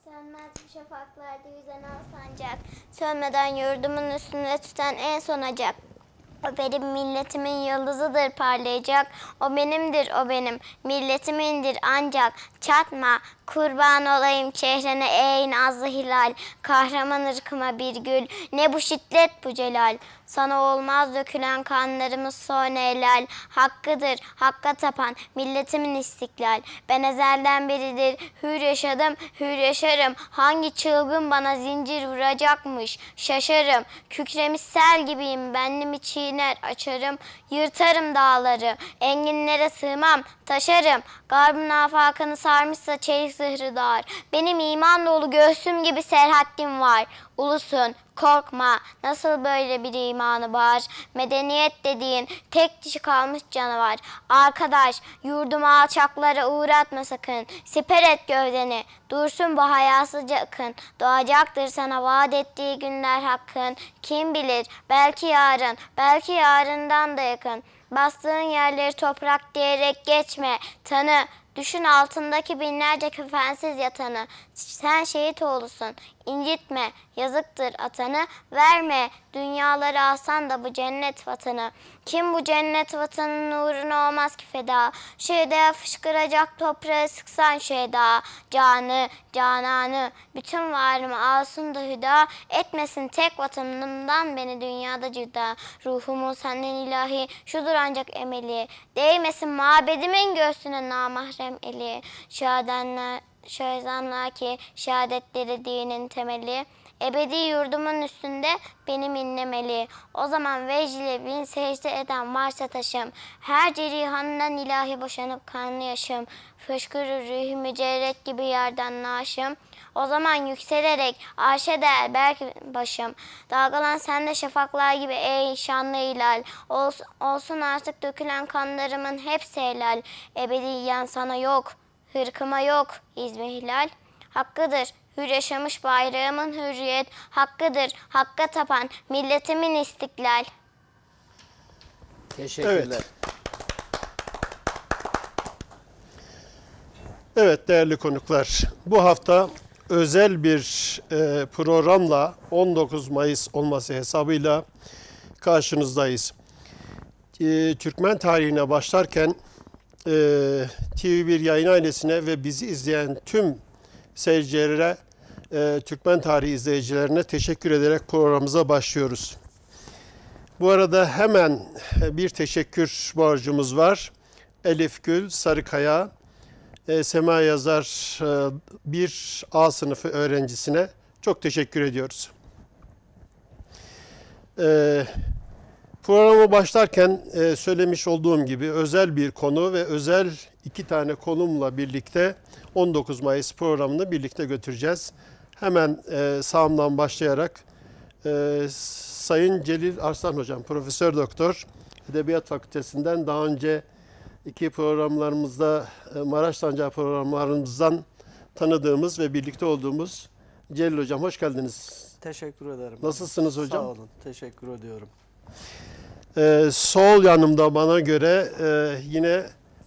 Sönmez bu şafaklarda yüzen al sancak, sönmeden yurdumun üstünde tüten en son acak. O benim milletimin yıldızıdır parlayacak, o benimdir o benim, milletimindir ancak. Çatma, kurban olayım çehrene ey nazlı hilal, kahraman ırkıma bir gül, ne bu şiddet bu celal. Sana olmaz dökülen kanlarımız son helal, hakkıdır hakka tapan milletimin istiklal. Ben ezelden beridir hür yaşadım, hür yaşarım, hangi çılgın bana zincir vuracakmış şaşarım. Kükremiş sel gibiyim, benliğimi çiğner açarım, yırtarım dağları, enginlere sığmam taşarım. Garbın afakını sarmışsa çelik zırhı dar, benim iman dolu göğsüm gibi serhattim var. Ulusun korkma, nasıl böyle bir imanı var? Medeniyet dediğin tek dişi kalmış canavar. Arkadaş, yurdumu alçaklara uğratma sakın. Siper et gövdeni, dursun bu hayasızca akın. Doğacaktır sana vaat ettiği günler hakkın. Kim bilir, belki yarın, belki yarından da yakın. Bastığın yerleri toprak diyerek geçme, tanı. Düşün altındaki binlerce kefensiz yatanı. Sen şehit oğlusun, incitme, yazıktır atanı. Verme, dünyaları alsan da bu cennet vatanı. Kim bu cennet vatanın uğruna olmaz ki feda? Şu edaya fışkıracak toprağı sıksan şu eda. Canı, cananı, bütün varımı alsın da hüda. Etmesin tek vatanımdan beni dünyada cüda. Ruhumun senden ilahi, şudur ancak emeli. Değmesin mabedimin göğsüne namahrem eli. Şu ezanlar ki şehadetleri dinin temeli. Ebedi yurdumun üstünde benim inlemeli. O zaman vecile bin secde eden varsa taşım. Her cerihanından ilahi boşanıp kanlı yaşım. Fışkırır ruhi mücerret gibi yerden naşım. O zaman yükselerek arşa değer belki başım. Dalgalan sende şafaklar gibi ey şanlı hilal. Olsun artık dökülen kanlarımın hepsi helal. Ebediyen sana yok, hırkıma yok hizmi hilal. Hakkıdır hür yaşamış bayrağımın hürriyet, hakkıdır hakka tapan milletimin istiklal. Teşekkürler. Evet. Evet değerli konuklar, bu hafta özel bir programla 19 Mayıs olması hesabıyla karşınızdayız. Türkmen tarihine başlarken TV1 yayın ailesine ve bizi izleyen tüm seyircilere, Türkmen tarihi izleyicilerine teşekkür ederek programımıza başlıyoruz. Bu arada hemen bir teşekkür borcumuz var. Elif Gül Sarıkaya, Sema Yazar 1 A sınıfı öğrencisine çok teşekkür ediyoruz. Programa başlarken söylemiş olduğum gibi özel bir konu ve özel 2 tane konumla birlikte 19 Mayıs programını birlikte götüreceğiz. Hemen sağımdan başlayarak Sayın Celil Arslan Hocam, Profesör Doktor, Edebiyat Fakültesinden daha önce 2 programlarımızda Maraş Sancağı programlarımızdan tanıdığımız ve birlikte olduğumuz Celil Hocam, hoş geldiniz. Teşekkür ederim. Nasılsınız hocam? Sağ olun, teşekkür ediyorum. Sol yanımda bana göre yine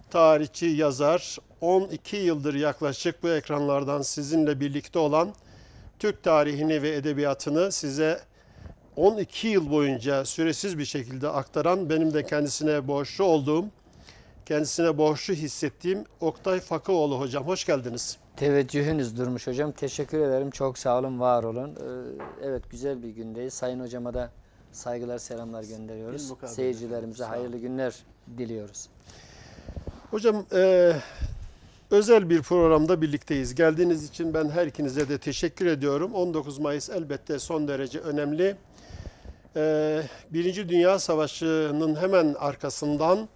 tarihçi, yazar, 12 yıldır yaklaşık bu ekranlardan sizinle birlikte olan, Türk tarihini ve edebiyatını size 12 yıl boyunca süresiz bir şekilde aktaran, benim de kendisine borçlu olduğum, kendisine borçlu hissettiğim Oktay Fakıoğlu hocam. Hoş geldiniz. Teveccühünüz durmuş hocam. Teşekkür ederim. Çok sağ olun, var olun. Evet, güzel bir gündeyiz. Sayın hocama da saygılar, selamlar gönderiyoruz. Seyircilerimize hayırlı günler diliyoruz. Hocam özel bir programda birlikteyiz. Geldiğiniz için ben her ikinize de teşekkür ediyorum. 19 Mayıs elbette son derece önemli. Birinci Dünya Savaşı'nın hemen arkasından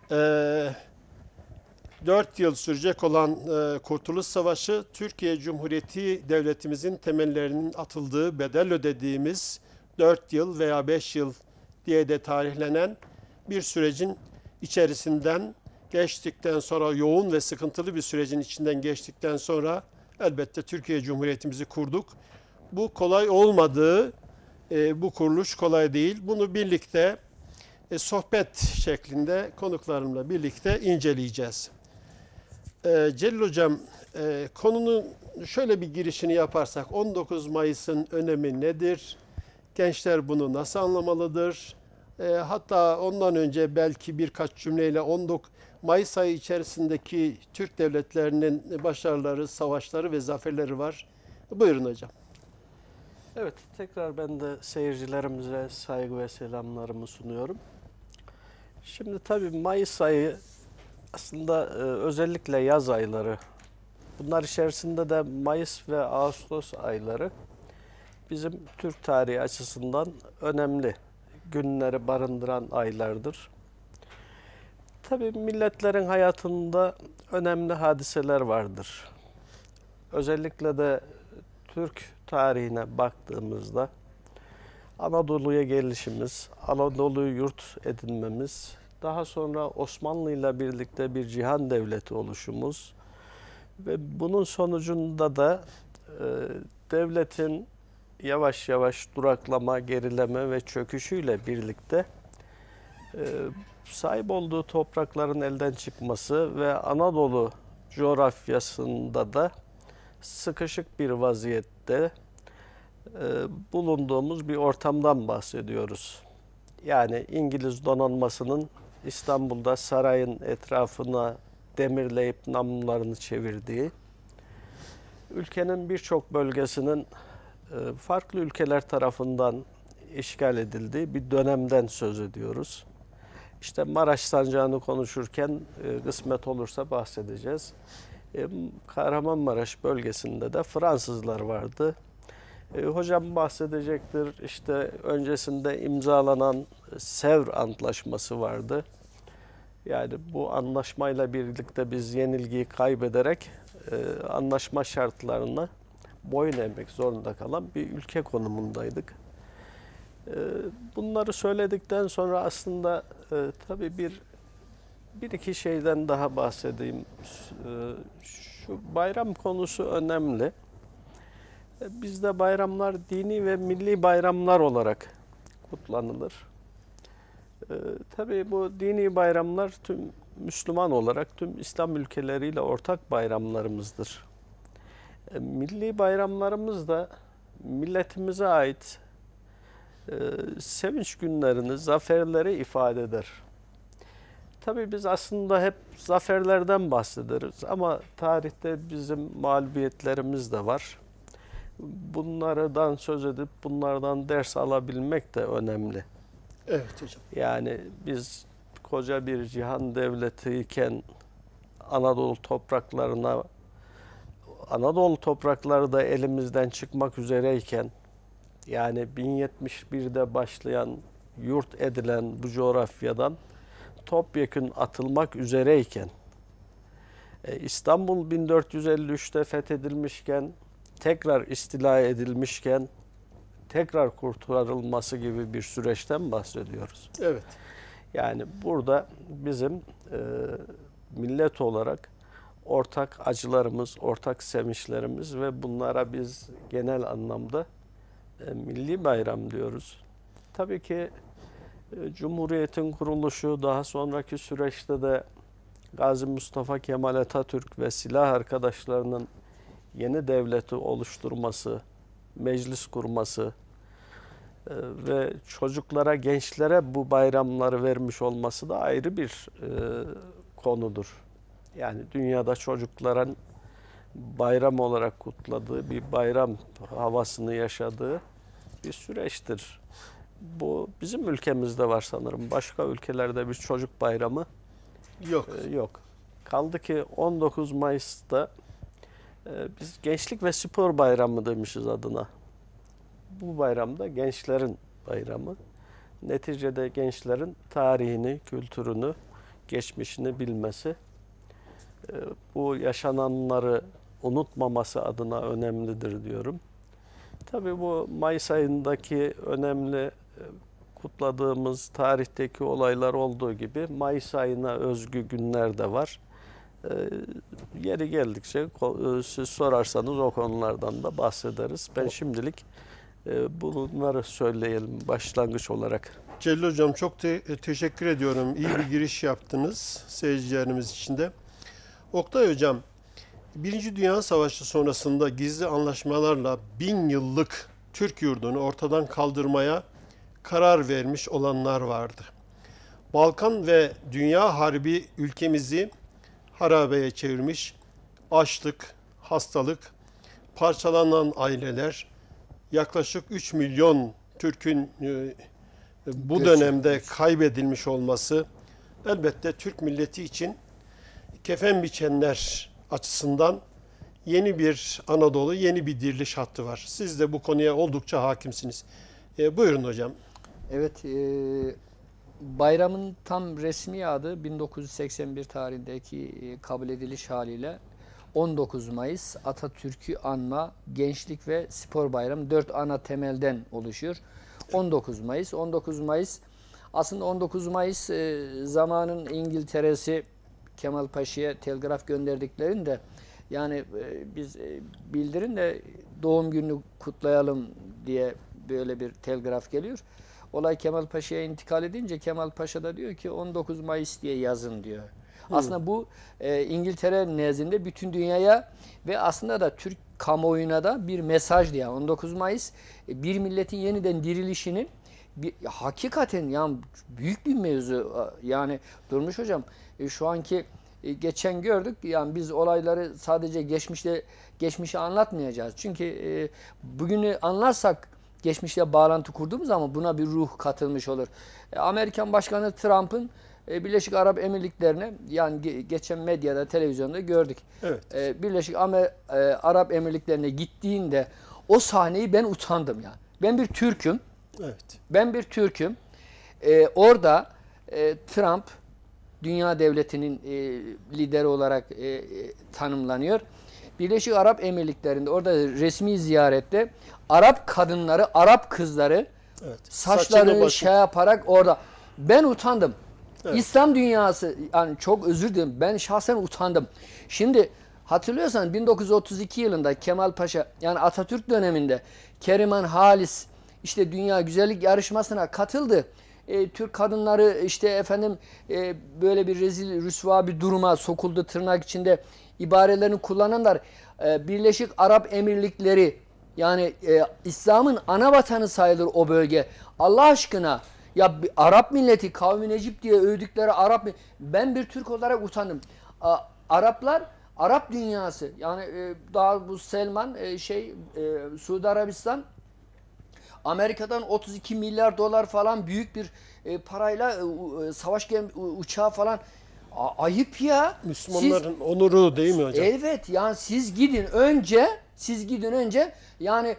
4 yıl sürecek olan Kurtuluş Savaşı, Türkiye Cumhuriyeti Devletimizin temellerinin atıldığı, bedel ödediğimiz 4 yıl veya 5 yıl diye de tarihlenen bir sürecin içerisinden geçtikten sonra, yoğun ve sıkıntılı bir sürecin içinden geçtikten sonra elbette Türkiye Cumhuriyetimizi kurduk. Bu kolay olmadı, bu kuruluş kolay değil. Bunu birlikte sohbet şeklinde konuklarımla birlikte inceleyeceğiz. Celil Hocam, konunun şöyle bir girişini yaparsak 19 Mayıs'ın önemi nedir? Gençler bunu nasıl anlamalıdır? Hatta ondan önce belki birkaç cümleyle 19 Mayıs ayı içerisindeki Türk devletlerinin başarıları, savaşları ve zaferleri var. Buyurun hocam. Evet, tekrar ben de seyircilerimize saygı ve selamlarımı sunuyorum. Şimdi tabii Mayıs ayı aslında özellikle yaz ayları. Bunlar içerisinde de Mayıs ve Ağustos ayları bizim Türk tarihi açısından önemli günleri barındıran aylardır. Tabii milletlerin hayatında önemli hadiseler vardır. Özellikle de Türk tarihine baktığımızda Anadolu'ya gelişimiz, Anadolu'yu yurt edinmemiz, daha sonra Osmanlı ile birlikte bir cihan devleti oluşumuz ve bunun sonucunda da devletin yavaş yavaş duraklama, gerileme ve çöküşüyle birlikte sahip olduğu toprakların elden çıkması ve Anadolu coğrafyasında da sıkışık bir vaziyette bulunduğumuz bir ortamdan bahsediyoruz. Yani İngiliz donanmasının İstanbul'da sarayın etrafına demirleyip namlularını çevirdiği, ülkenin birçok bölgesinin farklı ülkeler tarafından işgal edildiği bir dönemden söz ediyoruz. İşte Maraş Sancağı'nı konuşurken kısmet olursa bahsedeceğiz. Kahramanmaraş bölgesinde de Fransızlar vardı. Hocam bahsedecektir. İşte öncesinde imzalanan Sevr Antlaşması vardı. Yani bu anlaşmayla birlikte biz yenilgiyi kaybederek anlaşma şartlarına boyun eğmek zorunda kalan bir ülke konumundaydık. Bunları söyledikten sonra aslında tabii bir iki şeyden daha bahsedeyim. Şu bayram konusu önemli. Bizde bayramlar dini ve milli bayramlar olarak kutlanılır. Tabii bu dini bayramlar tüm Müslüman olarak tüm İslam ülkeleriyle ortak bayramlarımızdır. Milli bayramlarımız da milletimize ait sevinç günlerini, zaferleri ifade eder. Tabii biz aslında hep zaferlerden bahsederiz ama tarihte bizim mağlubiyetlerimiz de var. Bunlardan söz edip bunlardan ders alabilmek de önemli. Evet hocam. Yani biz koca bir cihan devletiyken Anadolu toprakları da elimizden çıkmak üzereyken, yani 1071'de başlayan, yurt edilen bu coğrafyadan topyekün atılmak üzereyken, İstanbul 1453'te fethedilmişken, tekrar istila edilmişken, tekrar kurtarılması gibi bir süreçten bahsediyoruz. Evet. Yani burada bizim millet olarak ortak acılarımız, ortak sevinçlerimiz ve bunlara biz genel anlamda milli bayram diyoruz. Tabii ki Cumhuriyet'in kuruluşu, daha sonraki süreçte de Gazi Mustafa Kemal Atatürk ve silah arkadaşlarının yeni devleti oluşturması, meclis kurması ve çocuklara, gençlere bu bayramları vermiş olması da ayrı bir konudur. Yani dünyada çocukların bayram olarak kutladığı, bir bayram havasını yaşadığı bir süreçtir. Bu bizim ülkemizde var sanırım. Başka ülkelerde bir çocuk bayramı yok. Kaldı ki 19 Mayıs'ta biz Gençlik ve Spor Bayramı demişiz adına. Bu bayramda gençlerin bayramı. Neticede gençlerin tarihini, kültürünü, geçmişini bilmesi, bu yaşananları unutmaması adına önemlidir diyorum. Tabii bu Mayıs ayındaki önemli kutladığımız tarihteki olaylar olduğu gibi Mayıs ayına özgü günler de var. Yeri geldikçe siz sorarsanız o konulardan da bahsederiz. Ben şimdilik bunları söyleyelim başlangıç olarak. Celil Hocam çok teşekkür ediyorum. İyi bir giriş yaptınız seyircilerimiz için de. Oktay Hocam, Birinci Dünya Savaşı sonrasında gizli anlaşmalarla 1000 yıllık Türk yurdunu ortadan kaldırmaya karar vermiş olanlar vardı. Balkan ve Dünya Harbi ülkemizi harabeye çevirmiş, açlık, hastalık, parçalanan aileler, yaklaşık 3 milyon Türk'ün bu dönemde kaybedilmiş olması elbette Türk milleti için kefen biçenler açısından yeni bir Anadolu, yeni bir diriliş hattı var. Siz de bu konuya oldukça hakimsiniz. Buyurun hocam. Evet, bayramın tam resmi adı 1981 tarihindeki kabul ediliş haliyle 19 Mayıs Atatürk'ü anma Gençlik ve Spor Bayramı 4 ana temelden oluşuyor. 19 Mayıs. 19 Mayıs aslında 19 Mayıs zamanın İngiltere'si Kemal Paşa'ya telgraf gönderdiklerinde yani biz bildirin de doğum gününü kutlayalım diye böyle bir telgraf geliyor. Olay Kemal Paşa'ya intikal edince Kemal Paşa da diyor ki 19 Mayıs diye yazın diyor. Aslında bu İngiltere nezdinde bütün dünyaya ve aslında da Türk kamuoyuna da bir mesaj diye. 19 Mayıs bir milletin yeniden dirilişinin hakikaten yani büyük bir mevzu. Yani Durmuş Hocam şu anki geçen gördük yani biz olayları sadece geçmişi anlatmayacağız. Çünkü bugünü anlarsak geçmişle bağlantı kurduğumuz zaman buna bir ruh katılmış olur. Amerikan Başkanı Trump'ın Birleşik Arap Emirlikleri'ne yani geçen medyada, televizyonda gördük. Evet. Birleşik Arap Emirlikleri'ne gittiğinde o sahneyi ben utandım yani. Ben bir Türk'üm. Evet. Ben bir Türk'üm. Orada Trump dünya devletinin lideri olarak tanımlanıyor. Birleşik Arap Emirlikleri'nde orada resmi ziyarette Arap kadınları, Arap kızları Evet. saçlarını şey yaparak orada. Ben utandım. Evet. İslam dünyası yani çok özür dilerim. Ben şahsen utandım. Şimdi hatırlıyorsan 1932 yılında Kemal Paşa yani Atatürk döneminde Keriman Halis işte dünya güzellik yarışmasına katıldı. Türk kadınları işte efendim böyle bir rezil rüsva bir duruma sokuldu tırnak içinde ibarelerini kullananlar Birleşik Arap Emirlikleri yani İslam'ın ana vatanı sayılır o bölge. Allah aşkına ya Arap milleti kavmi Necip diye övdükleri Arap ben bir Türk olarak utandım. Araplar Arap dünyası yani daha bu Selman Suudi Arabistan Amerika'dan 32 milyar dolar falan büyük bir parayla savaş uçağı falan ayıp ya. Müslümanların onuru değil mi hocam? Evet yani siz gidin önce yani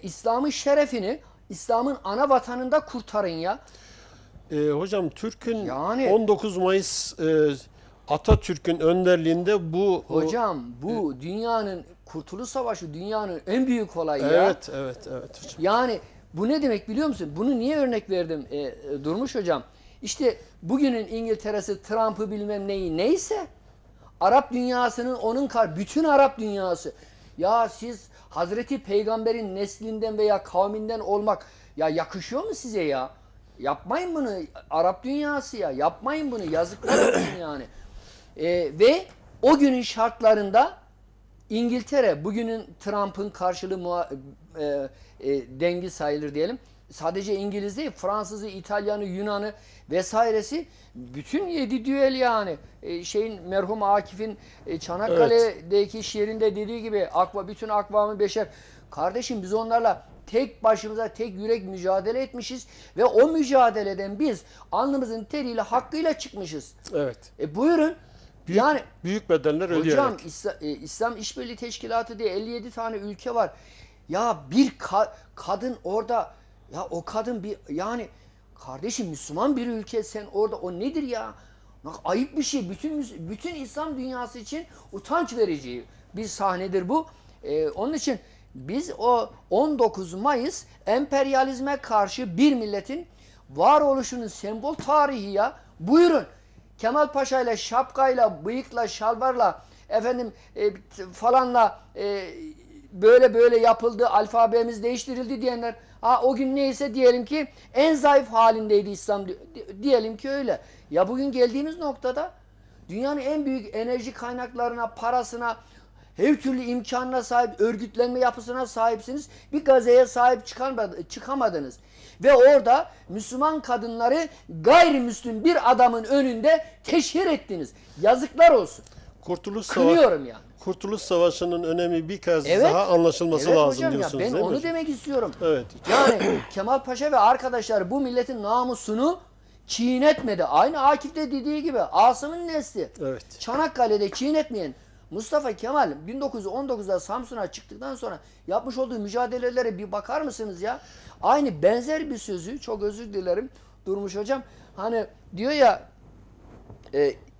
İslam'ın şerefini İslam'ın ana vatanında kurtarın ya. Hocam Türk'ün Yani 19 Mayıs Atatürk'ün önderliğinde bu hocam bu dünyanın Kurtuluş Savaşı dünyanın en büyük olayı ya. Evet hocam. Yani bu ne demek biliyor musun? Bunu niye örnek verdim Durmuş Hocam? İşte bugünün İngiltere'si Trump'ı bilmem neyi neyse Arap dünyasının bütün Arap dünyası ya siz Hazreti Peygamber'in neslinden veya kavminden olmak ya yakışıyor mu size ya? Yapmayın bunu Arap dünyası ya yapmayın bunu yazıklar olsun yani. Ve o günün şartlarında İngiltere bugünün Trump'ın karşılığı dengi sayılır diyelim. Sadece İngiliz değil, Fransız'ı, İtalyan'ı, Yunan'ı vesairesi bütün 7 düel yani. Merhum Akif'in Çanakkale'deki şiirinde dediği gibi bütün akvamı beşer. Kardeşim biz onlarla tek başımıza tek yürek mücadele etmişiz ve o mücadeleden biz alnımızın teriyle hakkıyla çıkmışız. Evet. Buyurun. Büyük bedeller ödeyerek. Hocam İslam İşbirliği Teşkilatı diye 57 tane ülke var. Ya bir kadın orada ya o kadın yani kardeşim Müslüman bir ülke sen orada o nedir ya? Ayıp bir şey. Bütün İslam dünyası için utanç verici bir sahnedir bu. Onun için biz o 19 Mayıs emperyalizme karşı bir milletin varoluşunun sembol tarihi ya. Buyurun. Kemal Paşa ile şapkayla, bıyıkla, şalvarla falanla böyle yapıldı, alfabemiz değiştirildi diyenler o gün neyse diyelim ki en zayıf halindeydi İslam diyelim ki öyle. Ya bugün geldiğimiz noktada dünyanın en büyük enerji kaynaklarına, parasına Her türlü imkanına sahip, örgütlenme yapısına sahipsiniz. Bir gazeye sahip çıkamadınız. Ve orada Müslüman kadınları gayrimüslim bir adamın önünde teşhir ettiniz. Yazıklar olsun. Kınıyorum yani. Kurtuluş Savaşı'nın önemi bir kez Evet. daha anlaşılması Evet lazım hocam, diyorsunuz, ben değil mi onu hocam? demek istiyorum. Evet. Yani Kemal Paşa ve arkadaşları bu milletin namusunu çiğnetmedi. Aynı Akif'te dediği gibi, Asım'ın nesli. Evet. Çanakkale'de çiğnetmeyen Mustafa Kemal 1919'da Samsun'a çıktıktan sonra yapmış olduğu mücadelelere bir bakar mısınız ya? Aynı benzer bir sözü, çok özür dilerim Durmuş hocam. Hani diyor ya,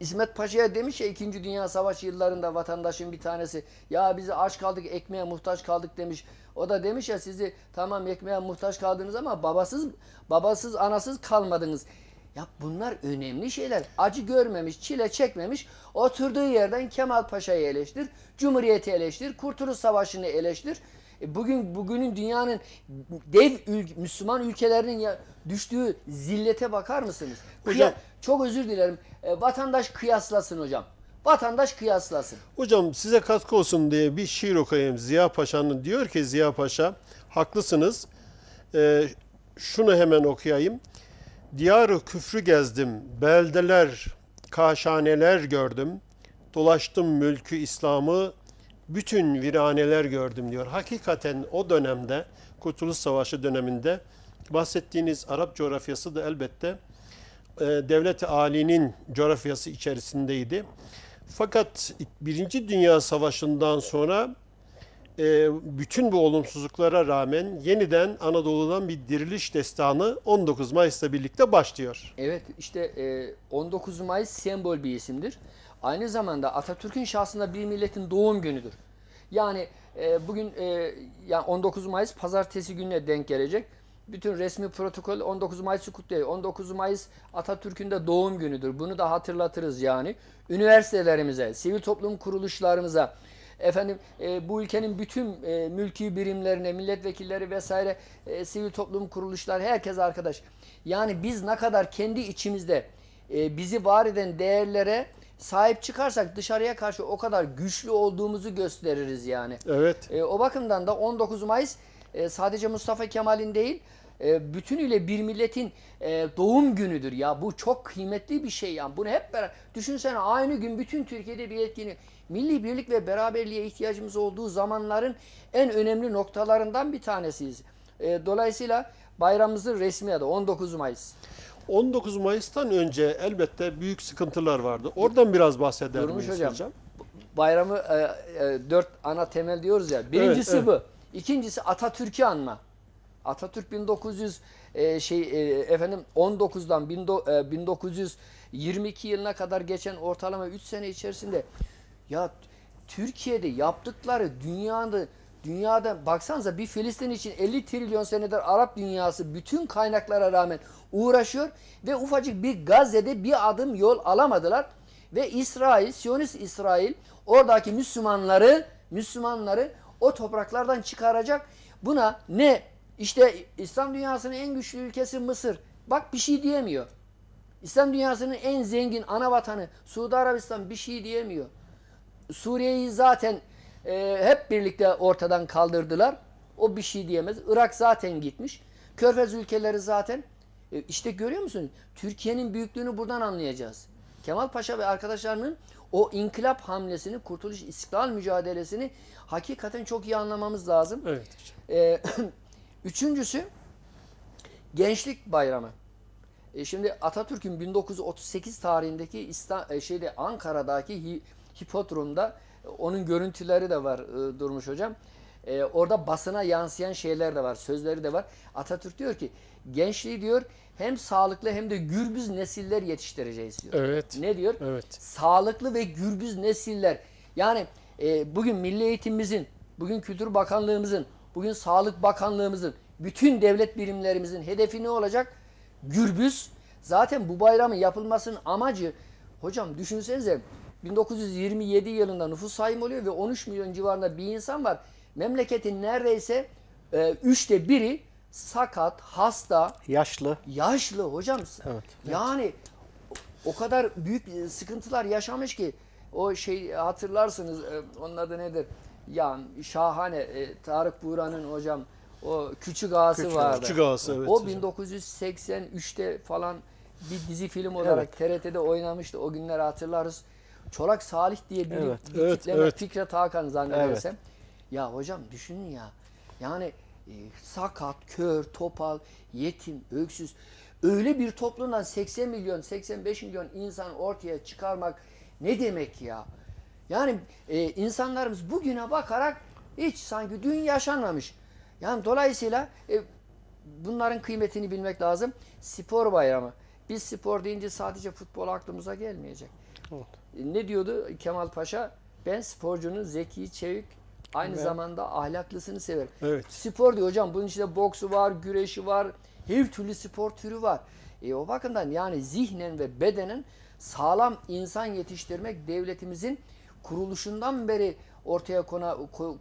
İsmet Paşa'ya demiş ya 2. Dünya Savaşı yıllarında vatandaşın bir tanesi, ya bizi aç kaldık, ekmeğe muhtaç kaldık demiş. O da demiş ya, sizi tamam ekmeğe muhtaç kaldınız ama babasız anasız kalmadınız. Ya bunlar önemli şeyler. Acı görmemiş, çile çekmemiş, oturduğu yerden Kemal Paşa'yı eleştir, Cumhuriyeti eleştir, Kurtuluş Savaşı'nı eleştir. Bugünün dünyanın dev Müslüman ülkelerinin düştüğü zillete bakar mısınız? Hocam, Çok özür dilerim. Vatandaş kıyaslasın hocam. Vatandaş kıyaslasın. Hocam size katkı olsun diye bir şiir okuyayım. Ziya Paşa'nın, diyor ki Ziya Paşa, haklısınız. Şunu hemen okuyayım. Diyarı küfrü gezdim, beldeler, kaşaneler gördüm. Dolaştım mülkü İslam'ı, bütün viraneler gördüm diyor. Hakikaten o dönemde, Kurtuluş Savaşı döneminde bahsettiğiniz Arap coğrafyası da elbette Devlet-i Ali'nin coğrafyası içerisindeydi. Fakat Birinci Dünya Savaşı'ndan sonra bütün bu olumsuzluklara rağmen yeniden Anadolu'dan bir diriliş destanı 19 Mayıs'la birlikte başlıyor. Evet, işte 19 Mayıs sembol bir isimdir. Aynı zamanda Atatürk'ün şahsında bir milletin doğum günüdür. Yani bugün yani 19 Mayıs pazartesi gününe denk gelecek. Bütün resmi protokol 19 Mayıs'ı kutluyor. 19 Mayıs Atatürk'ün de doğum günüdür. Bunu da hatırlatırız yani. Üniversitelerimize, sivil toplum kuruluşlarımıza, efendim bu ülkenin bütün mülki birimlerine, milletvekilleri vesaire, sivil toplum kuruluşları, herkes arkadaş. Yani biz ne kadar kendi içimizde bizi var eden değerlere sahip çıkarsak dışarıya karşı o kadar güçlü olduğumuzu gösteririz yani. Evet. O bakımdan da 19 Mayıs sadece Mustafa Kemal'in değil, bütünüyle bir milletin doğum günüdür ya. Bu çok kıymetli bir şey ya. Bunu hep beraber düşünsene, aynı gün bütün Türkiye'de bir etkinlik. Milli birlik ve beraberliğe ihtiyacımız olduğu zamanların en önemli noktalarından bir tanesiyiz. Dolayısıyla bayramımızın resmi adı 19 Mayıs. 19 Mayıs'tan önce elbette büyük sıkıntılar vardı. Oradan biraz bahseder Durmuş miyiz hocam. hocam? Bayramı 4 ana temel diyoruz ya. Birincisi Evet, bu. İkincisi Atatürk'ü anma. Atatürk 1919'dan 1922 yılına kadar geçen ortalama 3 sene içerisinde ya Türkiye'de yaptıkları dünyada baksanıza, bir Filistin için 50 trilyon senedir Arap dünyası bütün kaynaklara rağmen uğraşıyor ve ufacık bir Gazze'de bir adım yol alamadılar ve İsrail, Siyonist İsrail oradaki Müslümanları o topraklardan çıkaracak. Buna ne? İşte İslam dünyasının en güçlü ülkesi Mısır. Bak bir şey diyemiyor. İslam dünyasının en zengin ana vatanı Suudi Arabistan bir şey diyemiyor. Suriye'yi zaten hep birlikte ortadan kaldırdılar. O bir şey diyemez. Irak zaten gitmiş. Körfez ülkeleri zaten. İşte görüyor musun? Türkiye'nin büyüklüğünü buradan anlayacağız. Kemal Paşa ve arkadaşlarının o inkılap hamlesini, kurtuluş, istiklal mücadelesini hakikaten çok iyi anlamamız lazım. Evet hocam. Üçüncüsü Gençlik Bayramı. Şimdi Atatürk'ün 1938 tarihindeki Ankara'daki hipodromda onun görüntüleri de var Durmuş hocam. Orada basına yansıyan şeyler de var, sözleri de var. Atatürk diyor ki gençliği diyor hem sağlıklı hem de gürbüz nesiller yetiştireceğiz diyor. Evet. Ne diyor? Evet. Sağlıklı ve gürbüz nesiller. Yani bugün Milli Eğitimimizin, bugün Kültür Bakanlığımızın, bugün Sağlık Bakanlığımızın, bütün devlet birimlerimizin hedefi ne olacak? Gürbüz. Zaten bu bayramın yapılmasının amacı, hocam düşünsenize, 1927 yılında nüfus sayımı oluyor ve 13 milyon civarında bir insan var. Memleketin neredeyse 3'te 1'i sakat, hasta, Yaşlı. hocam. Evet. Yani o kadar büyük sıkıntılar yaşamış ki o şey hatırlarsınız, onun adı nedir? Ya şahane, Tarık Buğra'nın hocam o Küçük Ağası vardı. Küçük Ağası, evet O hocam. 1983'te falan bir dizi film olarak TRT'de oynamıştı. O günleri hatırlarız. Çolak Salih diye bir Evet. Evet, tipleme, evet. Fikret Hakan zannedersem. Ya hocam düşünün ya. Yani sakat, kör, topal, yetim, öksüz. Öyle bir toplumdan 80 milyon, 85 milyon insan ortaya çıkarmak ne demek ya? Yani insanlarımız bugüne bakarak hiç sanki dün yaşanmamış. Yani dolayısıyla bunların kıymetini bilmek lazım. Spor bayramı. Biz spor deyince sadece futbol aklımıza gelmeyecek. Evet. Ne diyordu Kemal Paşa? Ben sporcunun zeki, çevik, aynı zamanda ahlaklısını severim. Evet. Spor diyor hocam. Bunun içinde boksu var, güreşi var, her türlü spor türü var. O bakımdan yani zihnen ve bedenen sağlam insan yetiştirmek devletimizin kuruluşundan beri ortaya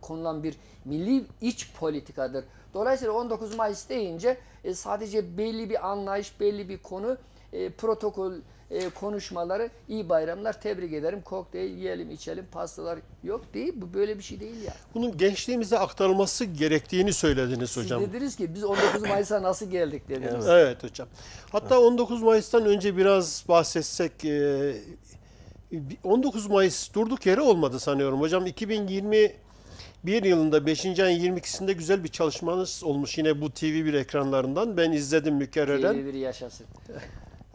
konulan bir milli iç politikadır. Dolayısıyla 19 Mayıs deyince sadece belli bir anlayış, belli bir konu, protokol konuşmaları, iyi bayramlar, tebrik ederim, kokteyl yiyelim, içelim, pastalar yok değil. Bu böyle bir şey değil ya. Bunun gençliğimize aktarılması gerektiğini söylediniz hocam. Siz dediniz ki biz 19 Mayıs'a nasıl geldik dediniz. Evet hocam. Hatta 19 Mayıs'tan önce biraz bahsetsek. 19 Mayıs durduk yere olmadı sanıyorum. Hocam 2021 yılında 5. ayın 22'sinde güzel bir çalışmanız olmuş yine bu TV1 ekranlarından. Ben izledim mükerreren. TV1 yaşasın.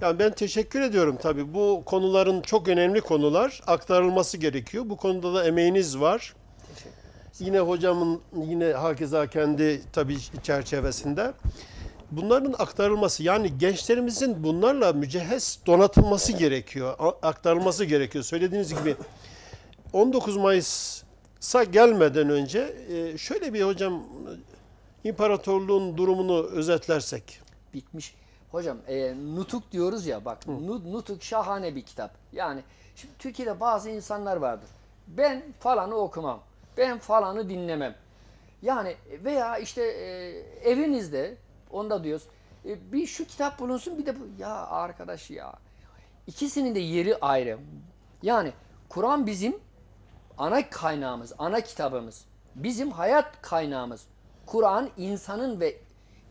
Yani ben teşekkür ediyorum tabii. Bu konuların çok önemli konular. Aktarılması gerekiyor. Bu konuda da emeğiniz var. Yine hocamın yine hakeza kendi tabii çerçevesinde. Bunların aktarılması yani gençlerimizin bunlarla mücehhez donatılması gerekiyor. Aktarılması gerekiyor. Söylediğiniz gibi 19 Mayıs'a gelmeden önce şöyle bir hocam imparatorluğun durumunu özetlersek. Bitmiş. Hocam Nutuk diyoruz ya bak Nutuk şahane bir kitap. Yani şimdi Türkiye'de bazı insanlar vardır. Ben falanı okumam. Ben falanı dinlemem. Yani veya işte evinizde onda diyoruz bir şu kitap bulunsun bir de bu. Ya arkadaş ya. İkisinin de yeri ayrı. Yani Kur'an bizim ana kaynağımız, ana kitabımız. Bizim hayat kaynağımız. Kur'an insanın ve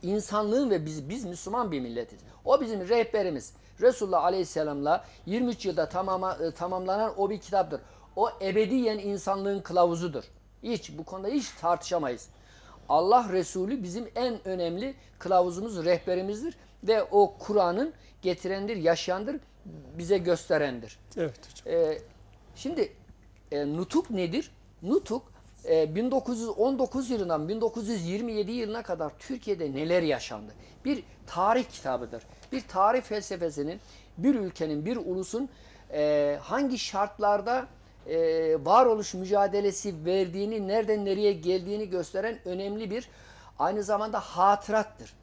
insanlığın ve biz Müslüman bir milletiz. O bizim rehberimiz. Resulullah Aleyhisselam'la 23 yılda tamamlanan o bir kitaptır. O ebediyen insanlığın kılavuzudur. Bu konuda hiç tartışamayız. Allah Resulü bizim en önemli kılavuzumuz, rehberimizdir ve o Kur'an'ın getirendir, yaşayandır, bize gösterendir. Evet hocam. Şimdi Nutuk nedir? Nutuk 1919 yılından 1927 yılına kadar Türkiye'de neler yaşandı? Bir tarih kitabıdır. Bir tarih felsefesinin, bir ülkenin, bir ulusun hangi şartlarda varoluş mücadelesi verdiğini, nereden nereye geldiğini gösteren önemli bir, aynı zamanda hatırattır.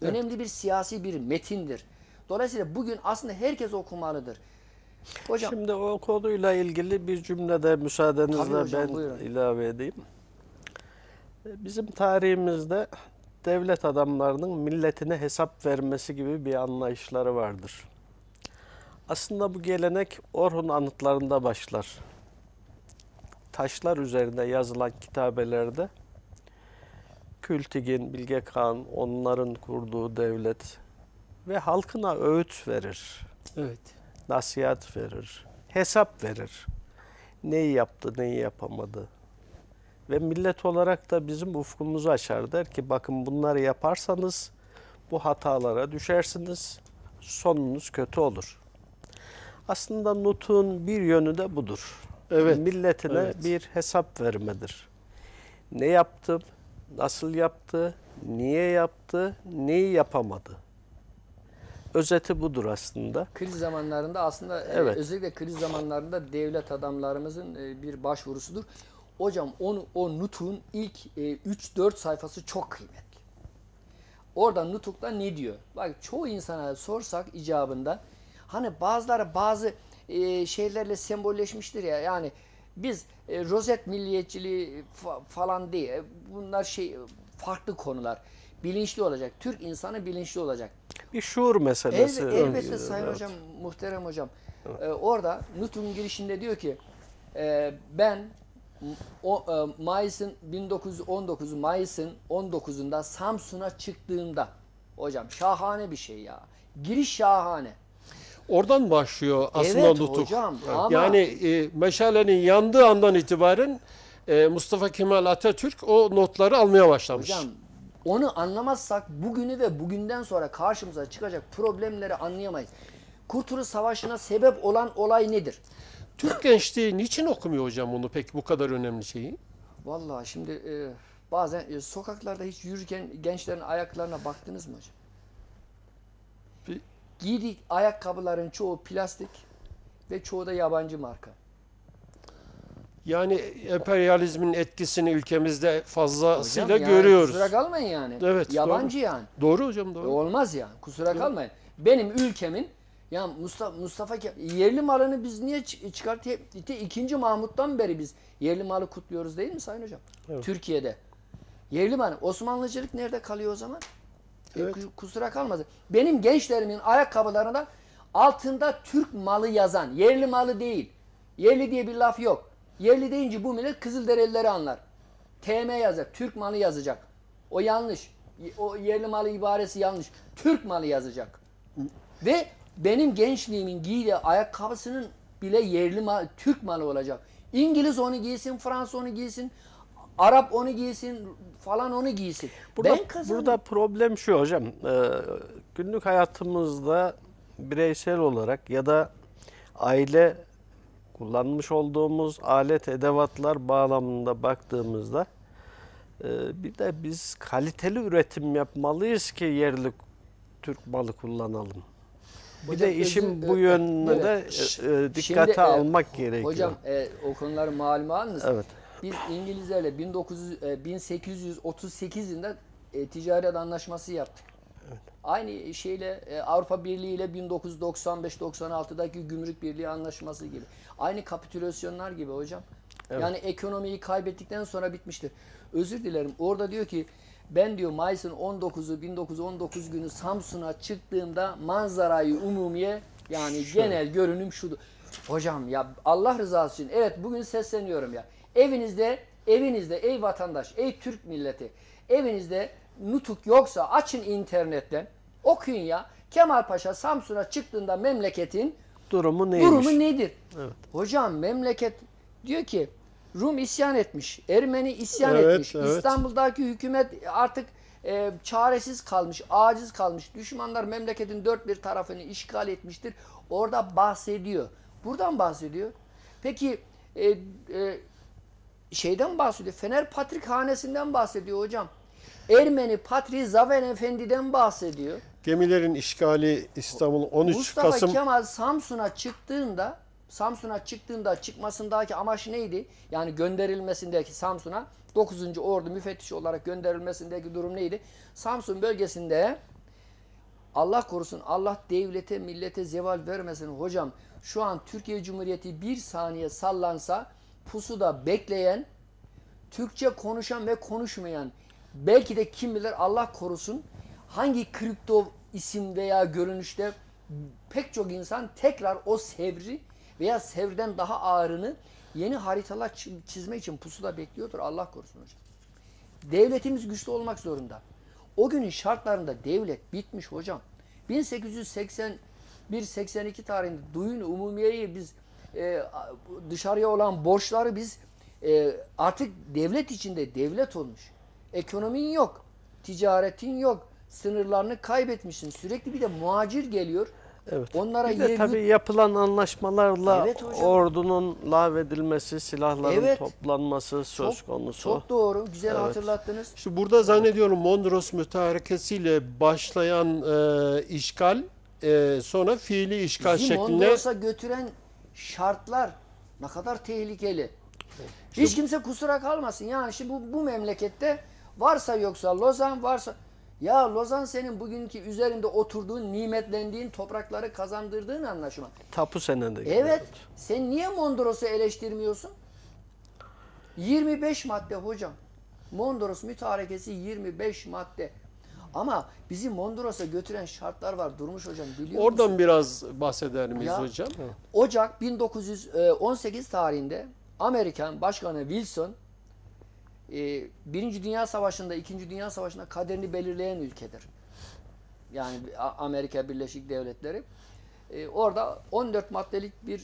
Evet. Önemli bir siyasi bir metindir. Dolayısıyla bugün aslında herkes okumalıdır. Hocam, şimdi o konuyla ilgili bir cümlede müsaadenizle hocam, ben buyurun. ilave edeyim. Bizim tarihimizde devlet adamlarının milletine hesap vermesi gibi bir anlayışları vardır. Aslında bu gelenek Orhun anıtlarında başlar. Taşlar üzerinde yazılan kitabelerde Kültigin, Bilge Kağan, onların kurduğu devlet ve halkına öğüt verir. Evet. Nasihat verir, hesap verir. Neyi yaptı, neyi yapamadı. Ve millet olarak da bizim ufkumuzu açar. Der ki bakın bunları yaparsanız bu hatalara düşersiniz, sonunuz kötü olur. Aslında Nutuk'un bir yönü de budur. Evet. Milletine Evet. bir hesap vermedir. Ne yaptı, nasıl yaptı, niye yaptı, neyi yapamadı. Özeti budur aslında. kriz zamanlarında aslında Evet. özellikle kriz zamanlarında devlet adamlarımızın bir başvurusudur. Hocam o Nutuk'un ilk 3-4 sayfası çok kıymetli. Orada Nutuk'ta ne diyor? Bak çoğu insana sorsak icabında hani bazıları bazı şeylerle sembolleşmiştir ya yani biz rozet milliyetçiliği falan değil. Bunlar farklı konular. Bilinçli olacak. Türk insanı bilinçli olacak. Bir şuur meselesi. Elbette Sayın Evet. Hocam, muhterem hocam. Orada Nutuk'un girişinde diyor ki Ben Mayıs'ın 1919 Mayıs'ın 19'unda Samsun'a çıktığımda hocam şahane bir şey ya. Giriş şahane. Oradan başlıyor aslında Evet nutuk. hocam, ama Yani meşalenin yandığı andan itibaren Mustafa Kemal Atatürk o notları almaya başlamış. hocam onu anlamazsak bugünü ve bugünden sonra karşımıza çıkacak problemleri anlayamayız. Kurtuluş Savaşı'na sebep olan olay nedir? Türk gençliği niçin okumuyor hocam onu peki bu kadar önemli şeyi? Vallahi şimdi bazen sokaklarda hiç yürürken gençlerin ayaklarına baktınız mı hocam? Bir- Giydik ayakkabıların çoğu plastik ve çoğu da yabancı marka. Yani emperyalizmin etkisini ülkemizde fazlasıyla Hocam, görüyoruz. Kusura kalmayın yani. Evet, Yabancı doğru. yani. Doğru hocam, doğru. Olmaz yani. Kusura kalmayın. Benim ülkemin ya Mustafa yerli malını biz niye çıkarttık? İkinci Mahmut'tan beri biz yerli malı kutluyoruz değil mi Sayın Hocam? Evet. Türkiye'de. Yerli malı. Osmanlıcılık nerede kalıyor o zaman? Evet. Kusura kalmasın. Benim gençlerimin ayakkabılarında altında Türk malı yazan, yerli malı değil. Yerli diye bir laf yok. Yerli deyince bu millet Kızılderilileri anlar. TM yazacak, Türk malı yazacak. O yanlış. O yerli malı ibaresi yanlış. Türk malı yazacak. Ve benim gençliğimin giydiği ayakkabısının bile yerli malı, Türk malı olacak. İngiliz onu giysin, Fransız onu giysin, Arap onu giysin, falan onu giysin. Burada problem şu hocam. Günlük hayatımızda bireysel olarak ya da aile kullanmış olduğumuz alet edevatlar bağlamında baktığımızda bir de biz kaliteli üretim yapmalıyız ki yerli Türk malı kullanalım. Bir Hocam, de işin özür- bu yönüne de Şimdi, dikkate almak gerekiyor. Hocam o konuları malumu alınız. Evet. Biz İngilizlerle 1838 yılında ticaret anlaşması yaptık. Evet. Aynı şeyle Avrupa Birliği ile 1995-96'daki Gümrük Birliği anlaşması gibi. Aynı kapitülasyonlar gibi hocam. Evet. Yani ekonomiyi kaybettikten sonra bitmiştir. Özür dilerim. Orada diyor ki ben diyor Mayıs'ın 19'u 1919 günü Samsun'a çıktığımda manzarayı umumiye yani genel görünüm şudur. Hocam ya Allah rızası için evet bugün sesleniyorum ya. Evinizde ey vatandaş, ey Türk milleti evinizde nutuk yoksa açın internetten okuyun ya. Kemal Paşa Samsun'a çıktığında memleketin Durumu neymiş? durumu nedir? Evet. Hocam memleket diyor ki Rum isyan etmiş, Ermeni isyan Evet, etmiş, evet. İstanbul'daki hükümet artık çaresiz kalmış, aciz kalmış. Düşmanlar memleketin dört bir tarafını işgal etmiştir. Orada bahsediyor. Buradan bahsediyor. Peki şeyden bahsediyor. Fener Patrikhanesi'nden bahsediyor hocam. Ermeni Patri Zaven Efendi'den bahsediyor. Gemilerin işgali İstanbul 13 Mustafa Kasım Kemal Samsun'a çıktığında çıkmasındaki amaç neydi? Yani gönderilmesindeki Samsun'a 9. Ordu müfettişi olarak gönderilmesindeki durum neydi? Samsun bölgesinde Allah korusun Allah devlete millete zeval vermesin hocam. Şu an Türkiye Cumhuriyeti bir saniye sallansa pusuda bekleyen Türkçe konuşan ve konuşmayan belki de kim bilir Allah korusun hangi kripto isim veya görünüşte pek çok insan tekrar o sevri veya sevriden daha ağırını yeni haritalar çizmek için pusuda bekliyordur. Allah korusun hocam. Devletimiz güçlü olmak zorunda. O günün şartlarında devlet bitmiş hocam. 1881-82 tarihinde duyun umumiyeyi biz dışarıya olan borçları biz artık devlet içinde devlet olmuş. Ekonomin yok, ticaretin yok, sınırlarını kaybetmişsin. Sürekli bir de muhacir geliyor. Evet. Onlara Bir de yer tabii yapılan anlaşmalarla Evet hocam. ordunun lağvedilmesi, silahların Evet. toplanması söz konusu. Çok doğru, güzel Evet. hatırlattınız. İşte burada zannediyorum Mondros mütarekesiyle başlayan işgal sonra fiili işgal Bizi şeklinde Mondros'a götüren şartlar ne kadar tehlikeli. Hiç kimse kusura kalmasın. Yani şimdi bu memlekette varsa yoksa Lozan varsa ya Lozan senin bugünkü üzerinde oturduğun, nimetlendiğin toprakları kazandırdığın anlaşma. Tapu senedi. Evet. Sen niye Mondros'u eleştirmiyorsun? 25 madde hocam. Mondros mütarekesi 25 madde. Ama bizi Mondros'a götüren şartlar var Durmuş hocam biliyor musun? oradan biraz bahseder miyiz Ya, hocam? Ocak 1918 tarihinde Amerikan Başkanı Wilson Birinci Dünya Savaşı'nda, İkinci Dünya Savaşı'nda kaderini belirleyen ülkedir. Yani Amerika Birleşik Devletleri. Orada 14 maddelik bir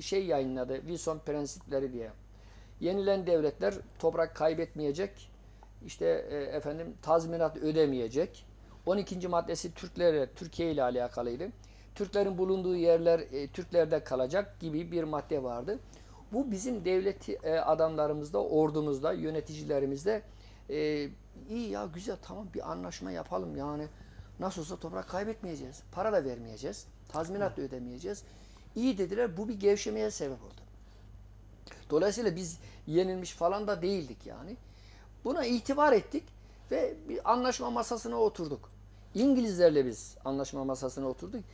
şey yayınladı. Wilson prensipleri diye. Yenilen devletler toprak kaybetmeyecek, işte tazminat ödemeyecek. 12. maddesi Türkiye ile alakalıydı. Türklerin bulunduğu yerler Türklerde kalacak gibi bir madde vardı. Bu bizim devlet adamlarımızda, ordumuzda, yöneticilerimizde iyi ya, güzel, tamam, bir anlaşma yapalım yani. Nasıl olsa toprak kaybetmeyeceğiz. Para da vermeyeceğiz. Tazminat da ödemeyeceğiz. İyi dediler. Bu bir gevşemeye sebep oldu. Dolayısıyla biz yenilmiş falan da değildik yani. Buna itibar ettik ve bir anlaşma masasına oturduk. İngilizlerle biz anlaşma masasına oturduk.